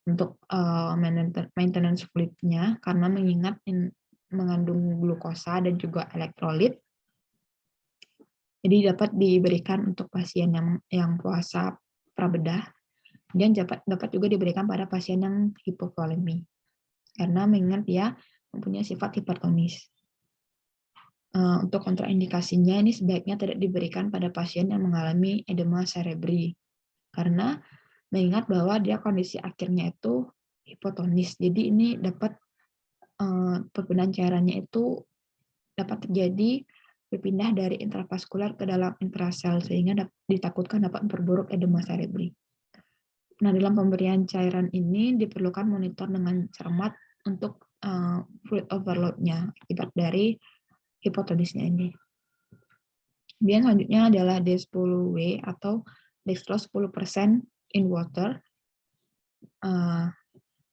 [SPEAKER 1] untuk maintenance fluid-nya, karena mengingat mengandung glukosa dan juga elektrolit. Jadi dapat diberikan untuk pasien yang puasa prabedah, dan dapat juga diberikan pada pasien yang hipovolemi, karena mengingat dia mempunyai sifat hipertonis. Untuk kontraindikasinya ini sebaiknya tidak diberikan pada pasien yang mengalami edema cerebri, karena mengingat bahwa dia kondisi akhirnya itu hipotonis. Jadi ini dapat perpindahan cairannya itu dapat terjadi berpindah dari intravaskular ke dalam intrasel, sehingga ditakutkan dapat memperburuk edema cerebri. Nah, dalam pemberian cairan ini diperlukan monitor dengan cermat untuk fluid overload-nya akibat dari hipotonisnya ini. Kemudian selanjutnya adalah D10W atau dextrose 10% in water.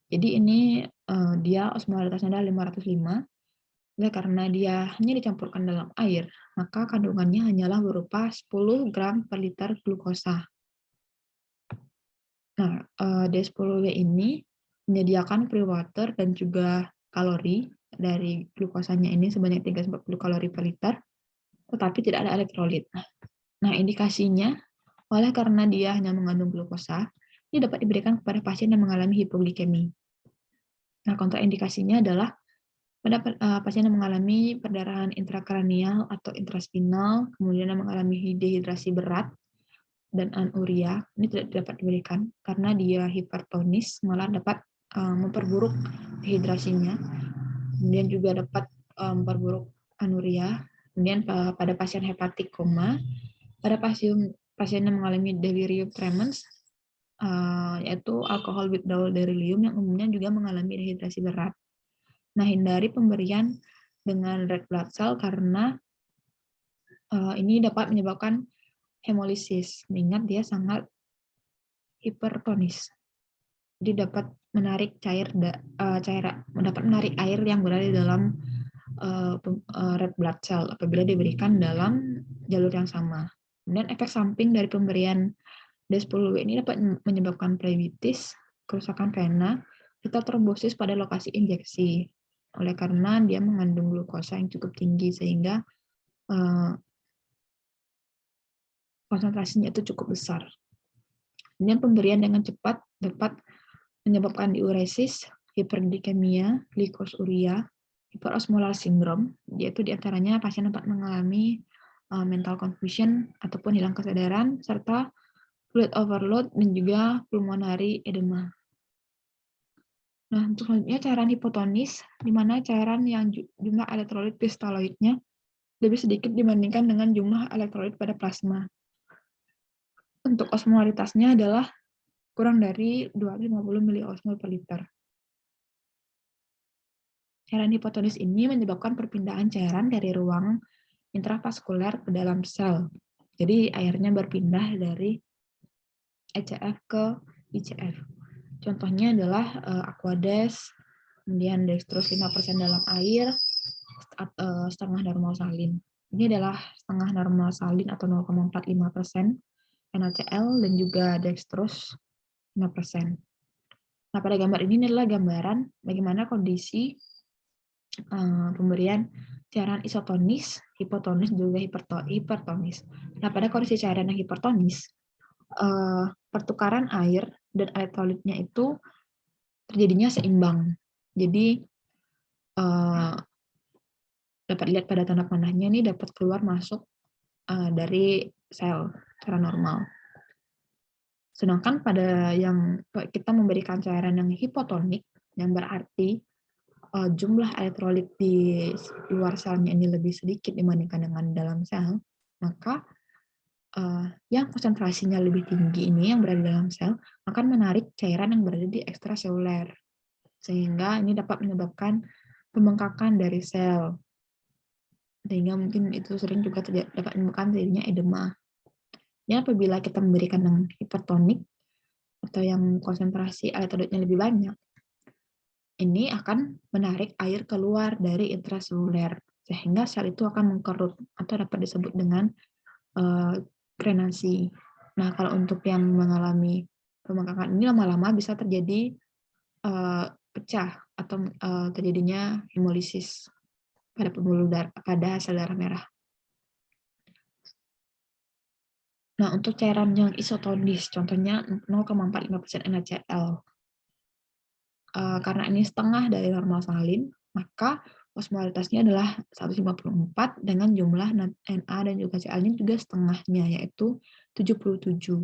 [SPEAKER 1] Jadi ini dia osmolaritasnya adalah 505. Karena dia hanya dicampurkan dalam air, maka kandungannya hanyalah berupa 10 gram per liter glukosa. Nah, D10W ini menyediakan free water dan juga kalori dari glukosanya ini sebanyak 340 kalori per liter, tetapi tidak ada elektrolit. Nah, indikasinya, oleh karena dia hanya mengandung glukosa, ini dapat diberikan kepada pasien yang mengalami hipoglikemi. Nah, kontraindikasinya adalah pada pasien yang mengalami perdarahan intrakranial atau intraspinal, kemudian yang mengalami dehidrasi berat dan anuria, ini tidak dapat diberikan karena dia hipertonis, malah dapat memperburuk dehidrasinya, kemudian juga dapat memperburuk anuria. Kemudian pada pasien hepatik koma, pada pasien yang mengalami delirium tremens, yaitu alcohol withdrawal delirium yang umumnya juga mengalami dehidrasi berat. Nah, hindari pemberian dengan red blood cell karena ini dapat menyebabkan hemolisis, mengingat dia sangat hipertonis. Jadi dapat menarik dapat menarik air yang berada di dalam red blood cell apabila diberikan dalam jalur yang sama. Kemudian efek samping dari pemberian D10W ini dapat menyebabkan plebitis, kerusakan vena, serta trombosis pada lokasi injeksi. Oleh karena dia mengandung glukosa yang cukup tinggi sehingga konsentrasinya itu cukup besar. Kemudian pemberian dengan cepat dapat menyebabkan diuresis, hiperglikemia, glikosuria, hiperosmolar syndrome, yaitu diantaranya pasien dapat mengalami mental confusion ataupun hilang kesadaran, serta fluid overload dan juga pulmonary edema. Nah, untuk selanjutnya cairan hipotonis, di mana cairan yang jumlah elektrolit kristaloidnya lebih sedikit dibandingkan dengan jumlah elektrolit pada plasma. Untuk osmolaritasnya adalah kurang dari 250 miliosmol per liter. Cairan hipotonis ini menyebabkan perpindahan cairan dari ruang intravaskuler ke dalam sel. Jadi airnya berpindah dari ECF ke ICF. Contohnya adalah Aquades, kemudian dextrose 5% dalam air, setengah normal salin. Ini adalah setengah normal salin atau 0,45% NaCl dan juga dextrose 5%. Nah, pada gambar ini adalah gambaran bagaimana kondisi pemberian cairan isotonis, hipotonis, juga hipertonis. Nah, pada kondisi cairan yang hipertonis, pertukaran air dan elektrolitnya itu terjadinya seimbang. Jadi dapat dilihat pada tanda panahnya ini dapat keluar masuk dari sel secara normal. Sedangkan pada yang kita memberikan cairan yang hipotonik, yang berarti jumlah elektrolit di luar selnya ini lebih sedikit dibandingkan dengan dalam sel, maka yang konsentrasinya lebih tinggi ini yang berada di dalam sel akan menarik cairan yang berada di ekstraseluler, sehingga ini dapat menyebabkan pembengkakan dari sel. sehingga mungkin itu sering juga dapat menyebabkan terjadinya edema. Ya, apabila kita memberikan yang hipertonik atau yang konsentrasi elektrolitnya lebih banyak, ini akan menarik air keluar dari intraseluler, sehingga sel itu akan mengkerut atau dapat disebut dengan drenasi. Nah, kalau untuk yang mengalami pembengkakan ini lama-lama bisa terjadi pecah atau terjadinya hemolisis pada pembuluh darah, pada sel darah merah. Nah, untuk cairan yang isotonis, contohnya 0,45% NaCl. Karena ini setengah dari normal salin, maka osmolaritasnya adalah 154 dengan jumlah Na dan juga Cl-nya juga setengahnya, yaitu 77.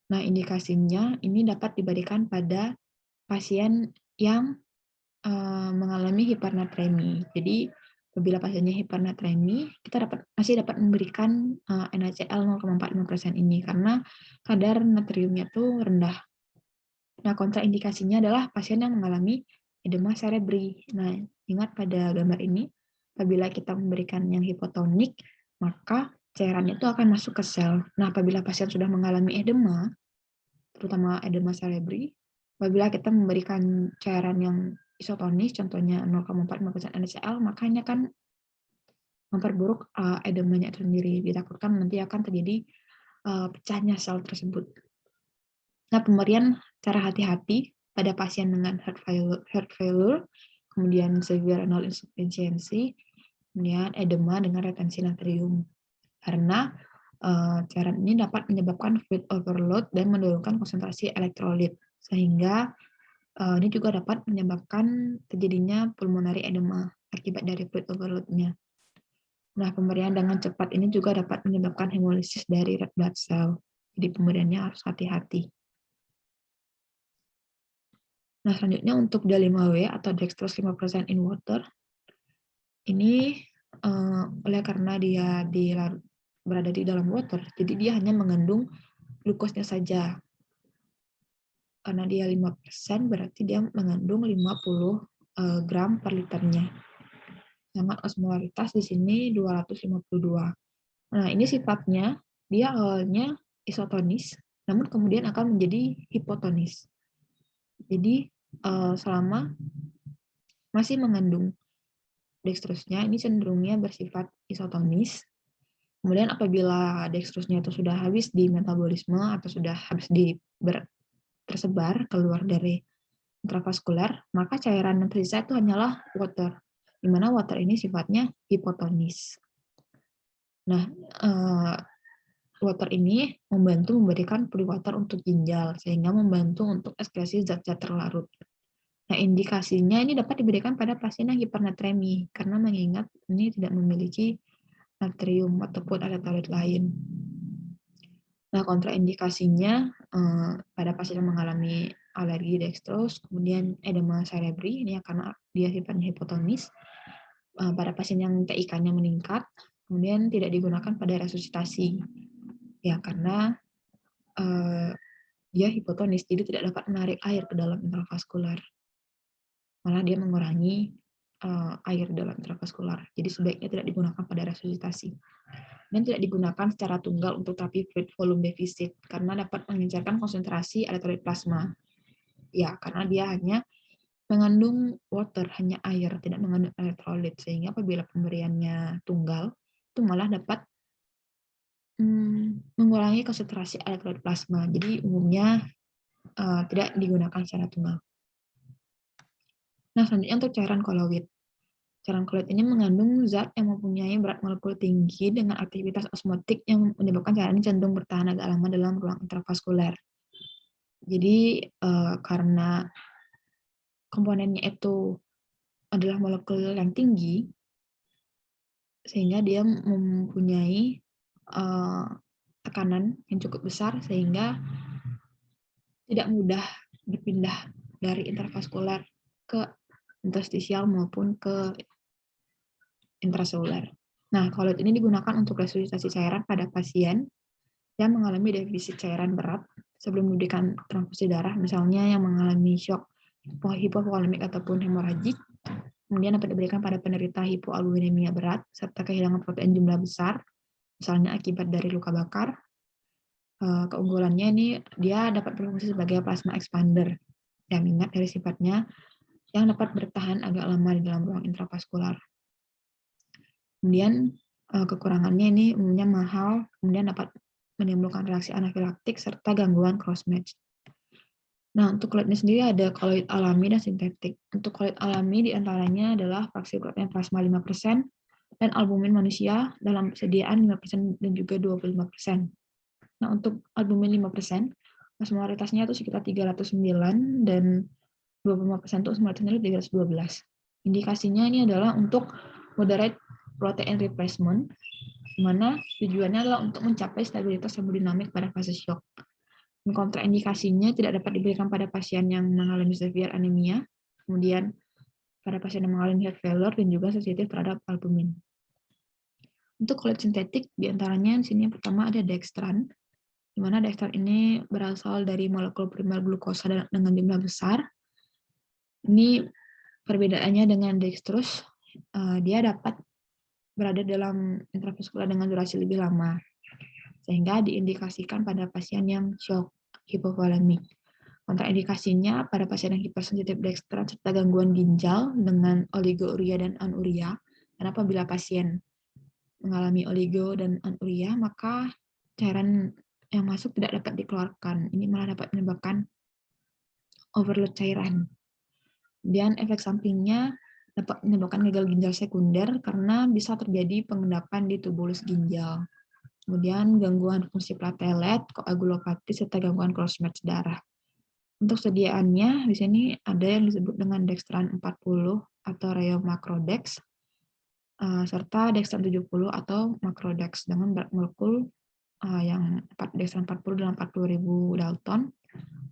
[SPEAKER 1] Nah, indikasinya ini dapat diberikan pada pasien yang mengalami hipernatremi. Jadi, apabila pasiennya hipernatremi, kita masih dapat memberikan NaCl 0,45% ini karena kadar natriumnya itu rendah. Nah, kontraindikasinya adalah pasien yang mengalami edema cerebri. Nah, ingat pada gambar ini, apabila kita memberikan yang hipotonik, maka cairannya itu akan masuk ke sel. Nah, apabila pasien sudah mengalami edema, terutama edema cerebri, apabila kita memberikan cairan yang isotonis, contohnya 0,45% NaCl, maka ini akan memperburuk edemanya itu sendiri. Ditakutkan nanti akan terjadi pecahnya sel tersebut. Nah, pemberian cara hati-hati pada pasien dengan heart failure, kemudian severe renal insufficiency, kemudian edema dengan retensi natrium. Karena cairan ini dapat menyebabkan fluid overload dan menurunkan konsentrasi elektrolit, sehingga ini juga dapat menyebabkan terjadinya pulmonary edema akibat dari fluid overload-nya. Nah, pemberian dengan cepat ini juga dapat menyebabkan hemolisis dari red blood cell. Jadi pemberiannya harus hati-hati. Nah, selanjutnya untuk D5W atau dextrose 5% in water, ini oleh karena dia berada di dalam water, jadi dia hanya mengandung glukosnya saja. Karena dia 5%, berarti dia mengandung 50 gram per liternya. Sedangkan osmolaritas di sini 252. Nah, ini sifatnya, dia awalnya isotonis, namun kemudian akan menjadi hipotonis. Jadi, selama masih mengandung dextrose-nya, ini cenderungnya bersifat isotonis. Kemudian apabila dextrose-nya itu sudah habis di metabolisme atau sudah habis tersebar keluar dari intravaskular, maka cairan yang tersisa itu hanyalah water, di mana water ini sifatnya hipotonis. Nah, water ini membantu memberikan free water untuk ginjal, sehingga membantu untuk ekskresi zat-zat terlarut. Nah, indikasinya ini dapat diberikan pada pasien yang hipernatremi, karena mengingat ini tidak memiliki natrium ataupun elektrolit lain. Nah, kontraindikasinya pada pasien yang mengalami alergi dextrose, kemudian edema cerebri, ini karena dia sifatnya hipotonis, pada pasien yang TIK-nya meningkat, kemudian tidak digunakan pada resusitasi. Ya, karena dia hipotonis, jadi tidak dapat menarik air ke dalam intravaskular. Malah dia mengurangi air dalam intravaskular. Jadi sebaiknya tidak digunakan pada resusitasi. Dan tidak digunakan secara tunggal untuk terapi fluid volume deficit karena dapat mengencerkan konsentrasi elektrolit plasma. Ya, karena dia hanya mengandung water, hanya air, tidak mengandung elektrolit, sehingga apabila pemberiannya tunggal, itu malah dapat mengurangi konsentrasi elektrolit plasma. Jadi umumnya tidak digunakan secara tunggal. Nah, selanjutnya untuk cairan koloid. Cairan koloid ini mengandung zat yang mempunyai berat molekul tinggi dengan aktivitas osmotik yang menyebabkan cairan ini cenderung bertahan agak lama dalam ruang intravaskuler. Jadi karena komponennya itu adalah molekul yang tinggi, sehingga dia mempunyai tekanan yang cukup besar sehingga tidak mudah berpindah dari intravaskuler ke interstisial maupun ke intraseluler. Nah, koloid ini digunakan untuk resusitasi cairan pada pasien yang mengalami defisit cairan berat sebelum diberikan transfusi darah, misalnya yang mengalami shock hipovolemik ataupun hemoragik, Kemudian dapat diberikan pada penderita hipoalbuminemia berat serta kehilangan protein jumlah besar, misalnya akibat dari luka bakar. Keunggulannya ini dia dapat berfungsi sebagai plasma expander yang ingat dari sifatnya yang dapat bertahan agak lama di dalam ruang intravaskular. Kemudian kekurangannya ini umumnya mahal, kemudian dapat menimbulkan reaksi anafilaktik serta gangguan cross-match. Nah, untuk koloid ini sendiri ada koloid alami dan sintetik. Untuk koloid alami diantaranya adalah fraksi protein plasma 5% dan albumin manusia dalam persediaan 5% dan juga 25%. Nah, untuk albumin 5%, osmolaritasnya itu sekitar 309 dan 25% itu osmolaritasnya 312. Indikasinya ini adalah untuk moderate protein replacement, di mana tujuannya adalah untuk mencapai stabilitas hemodinamik pada fase shock. Kontraindikasinya tidak dapat diberikan pada pasien yang mengalami severe anemia, kemudian pada pasien yang mengalami heart failure, dan juga sensitif terhadap albumin. Untuk koloid sintetik, diantaranya di sini yang pertama ada dextran, di mana dextran ini berasal dari molekul primer glukosa dengan jumlah besar. Ini perbedaannya dengan dextrose, dia dapat berada dalam intravaskular dengan durasi lebih lama, sehingga diindikasikan pada pasien yang shock hipovolemik. Kontraindikasinya pada pasien yang hipersensitif dextran serta gangguan ginjal dengan oligouria dan anuria. Dan apabila pasien mengalami oligo dan anuria, maka cairan yang masuk tidak dapat dikeluarkan. Ini malah dapat menyebabkan overload cairan. Dan efek sampingnya dapat menyebabkan gagal ginjal sekunder karena bisa terjadi pengendapan di tubulus ginjal. Kemudian gangguan fungsi platelet, koagulopati, serta gangguan cross-match darah. Untuk sediaannya, di sini ada yang disebut dengan dextran 40 atau Rheumacrodex, serta dextran 70 atau Macrodex dengan berat molekul yang dextran 40 dalam 40.000 Dalton.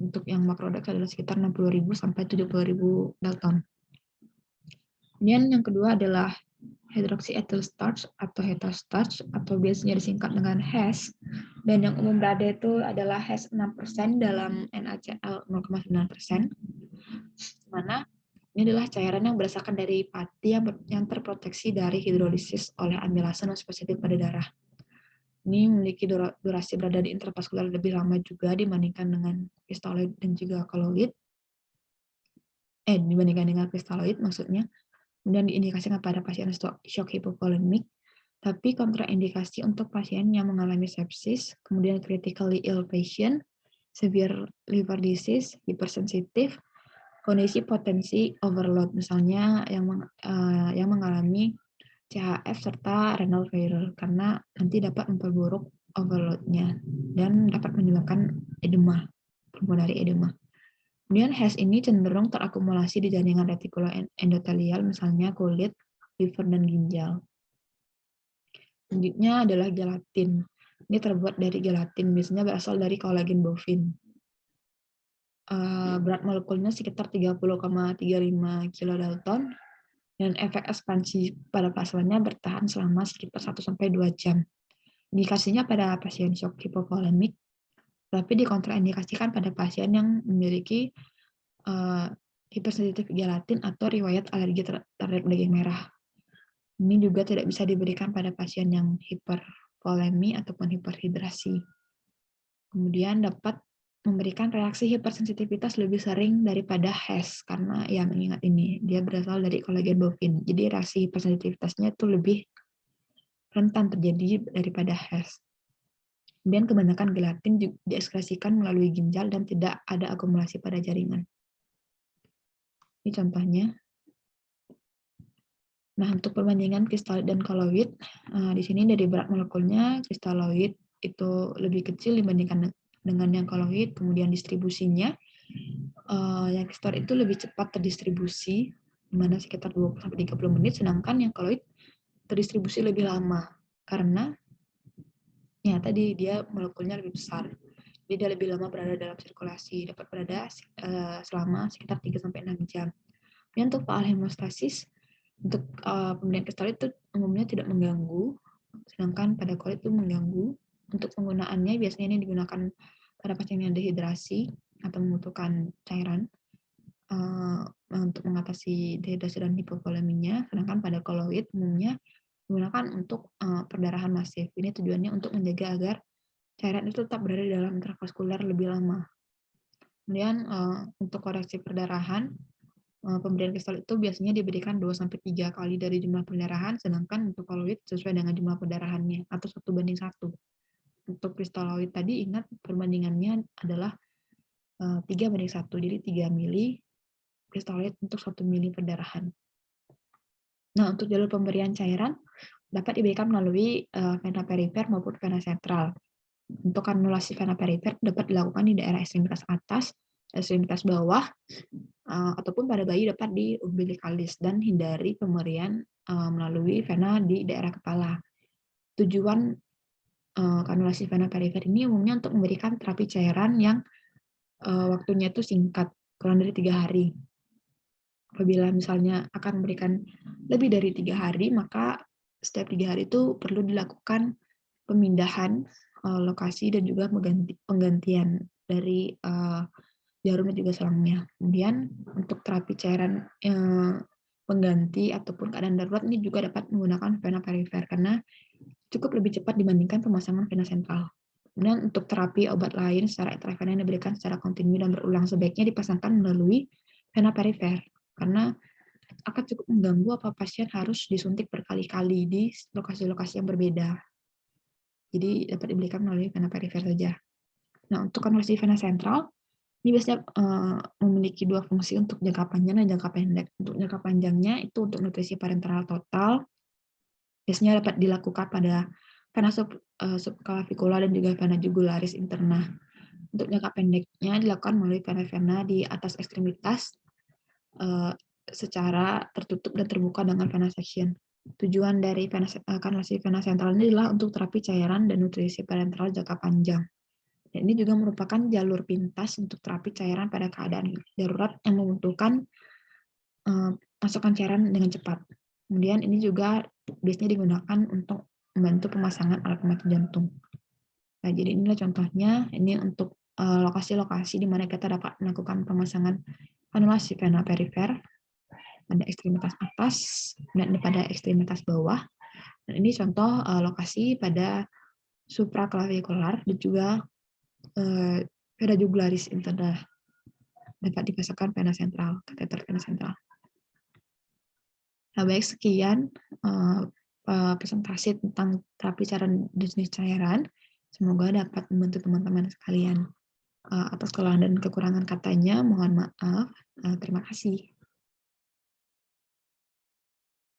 [SPEAKER 1] Untuk yang Macrodex adalah sekitar 60.000 sampai 70.000 Dalton. Kemudian yang kedua adalah hydroxyethyl starch atau HETA-starch atau biasanya disingkat dengan HES, dan yang umum berada itu adalah HES 6% dalam NaCl 0,9%, mana ini adalah cairan yang berdasarkan dari pati yang terproteksi dari hidrolisis oleh amilase non spesifik pada darah. Ini memiliki durasi berada di intravaskular lebih lama juga dibandingkan dengan kristaloid dan juga koloid. Dibandingkan dengan kristaloid maksudnya. Kemudian diindikasikan pada pasien shock hipovolemik, tapi kontraindikasi untuk pasien yang mengalami sepsis, kemudian critically ill patient, severe liver disease, hipersensitif, kondisi potensi overload, misalnya yang mengalami CHF serta renal failure, karena nanti dapat memperburuk overload-nya dan dapat menyebabkan edema, pulmonary edema. Kemudian HES ini cenderung terakumulasi di jaringan retikuloendotelial, misalnya kulit, liver, dan ginjal. Selanjutnya adalah gelatin. Ini terbuat dari gelatin, biasanya berasal dari kolagen bovin. Berat molekulnya sekitar 30,35 kilodalton, dan efek ekspansi pada plasmanya bertahan selama sekitar 1-2 jam. Indikasinya pada pasien shock hipovolemik, tapi dikontraindikasikan pada pasien yang memiliki hipersensitif gelatin atau riwayat alergi terhadap daging merah. Ini juga tidak bisa diberikan pada pasien yang hipervolemi ataupun hiperhidrasi. Kemudian dapat memberikan reaksi hipersensitivitas lebih sering daripada HES, karena ya mengingat ini, dia berasal dari kolagen bovin. Jadi reaksi hipersensitivitasnya itu lebih rentan terjadi daripada HES. Kemudian kebanyakan gelatin diekskresikan melalui ginjal dan tidak ada akumulasi pada jaringan. Ini contohnya. Nah, untuk perbandingan kristaloid dan koloid, di sini dari berat molekulnya, kristaloid itu lebih kecil dibandingkan dengan yang koloid, kemudian distribusinya, yang kristaloid itu lebih cepat terdistribusi, di mana sekitar 20-30 menit, sedangkan yang koloid terdistribusi lebih lama, karena ya tadi dia molekulnya lebih besar. Jadi dia lebih lama berada dalam sirkulasi, dapat berada selama sekitar 3-6 jam. Kemudian untuk faal hemostasis, untuk pemberian kristaloid itu umumnya tidak mengganggu, sedangkan pada koloid itu mengganggu. Untuk penggunaannya biasanya ini digunakan pada pasien yang dehidrasi atau membutuhkan cairan. untuk mengatasi dehidrasi dan hipovoleminya, sedangkan pada koloid umumnya digunakan untuk perdarahan masif. Ini tujuannya untuk menjaga agar cairan itu tetap berada di dalam intravaskuler lebih lama. Kemudian untuk koreksi perdarahan, pemberian kristal itu biasanya diberikan 2-3 kali dari jumlah perdarahan, sedangkan untuk koloid sesuai dengan jumlah perdarahannya, atau 1:1. Untuk kristaloid tadi ingat perbandingannya adalah 3:1, jadi 3 mili kristaloid untuk 1 mili perdarahan. Nah, untuk jalur pemberian cairan dapat diberikan melalui vena perifer maupun vena sentral. Untuk kanulasi vena perifer dapat dilakukan di daerah ekstremitas atas, ekstremitas bawah, ataupun pada bayi dapat di umbilikalis, dan hindari pemberian melalui vena di daerah kepala. Tujuan kanulasi vena perifer ini umumnya untuk memberikan terapi cairan yang waktunya itu singkat, kurang dari 3 hari. Apabila misalnya akan memberikan lebih dari 3 hari, maka setiap 3 hari itu perlu dilakukan pemindahan lokasi dan juga penggantian dari jarum dan juga selangnya. Kemudian untuk terapi cairan pengganti ataupun keadaan darurat ini juga dapat menggunakan vena perifer karena cukup lebih cepat dibandingkan pemasangan vena sentral. Kemudian untuk terapi obat lain secara intravena yang diberikan secara kontinu dan berulang sebaiknya dipasangkan melalui vena perifer karena akan cukup mengganggu apa pasien harus disuntik berkali-kali di lokasi-lokasi yang berbeda. Jadi dapat diberikan melalui vena perifer saja. Nah, untuk kanulasi vena sentral, ini biasanya memiliki 2 fungsi untuk jangka panjang dan jangka pendek. Untuk jangka panjangnya itu untuk nutrisi parenteral total, biasanya dapat dilakukan pada vena subclavicular dan juga vena jugularis interna. Untuk jangka pendeknya dilakukan melalui vena-vena di atas ekstremitas secara tertutup dan terbuka dengan vena section. Tujuan dari kanulasi vena sentral ini adalah untuk terapi cairan dan nutrisi parenteral jangka panjang. Dan ini juga merupakan jalur pintas untuk terapi cairan pada keadaan darurat yang membutuhkan masukan cairan dengan cepat. Kemudian ini juga biasanya digunakan untuk membantu pemasangan alat pembantu jantung. Nah, jadi inilah contohnya, ini untuk lokasi-lokasi di mana kita dapat melakukan pemasangan kanulasi vena perifer pada ekstremitas atas dan pada ekstremitas bawah. Dan ini contoh lokasi pada supraclavicular dan juga vena jugularis interna dapat dipasangkan vena sentral, kateter vena sentral. Nah, baik, sekian presentasi tentang terapi cairan dan jenis cairan. Semoga dapat membantu teman-teman sekalian. Atas kesalahan dan kekurangan katanya, mohon maaf. Terima kasih.